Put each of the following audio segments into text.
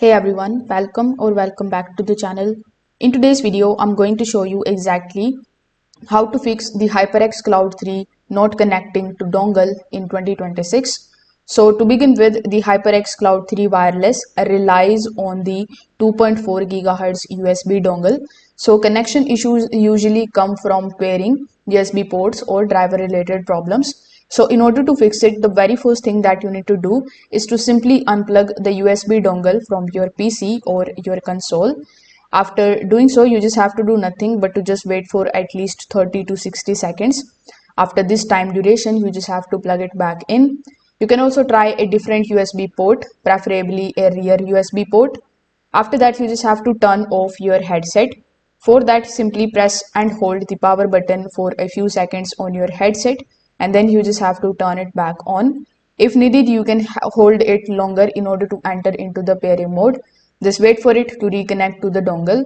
Hey everyone, welcome back to the channel. In today's video, I'm going to show you exactly how to fix the HyperX Cloud 3 not connecting to dongle in 2026. So to begin with, the HyperX Cloud 3 wireless relies on the 2.4 GHz USB dongle. So connection issues usually come from pairing USB ports or driver related problems. So in order to fix it, the very first thing that you need to do is to simply unplug the USB dongle from your PC or your console. After doing so, you just have to do nothing but to just wait for at least 30 to 60 seconds. After this time duration, you just have to plug it back in. You can also try a different USB port, preferably a rear USB port. After that, you just have to turn off your headset. For that, simply press and hold the power button for a few seconds on your headset, and then you just have to turn it back on. If needed, you can hold it longer in order to enter into the pairing mode. Just wait for it to reconnect to the dongle.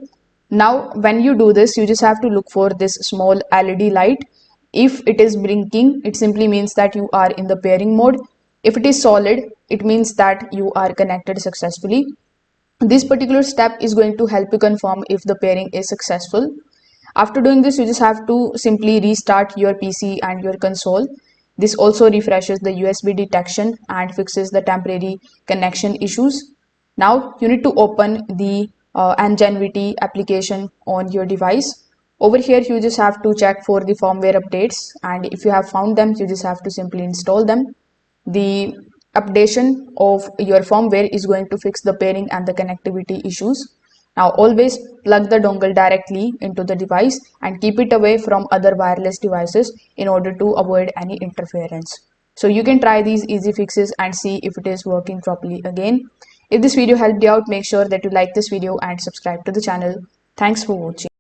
Now, when you do this, you just have to look for this small LED light. If it is blinking, it simply means that you are in the pairing mode. If it is solid, it means that you are connected successfully. This particular step is going to help you confirm if the pairing is successful. After doing this, you just have to simply restart your PC and your console. This also refreshes the USB detection and fixes the temporary connection issues. Now you need to open the Ngenvity application on your device. Over here, you just have to check for the firmware updates, and if you have found them, you just have to simply install them. The updation of your firmware is going to fix the pairing and the connectivity issues. Now always plug the dongle directly into the device and keep it away from other wireless devices in order to avoid any interference. So you can try these easy fixes and see if it is working properly again. If this video helped you out, make sure that you like this video and subscribe to the channel. Thanks for watching.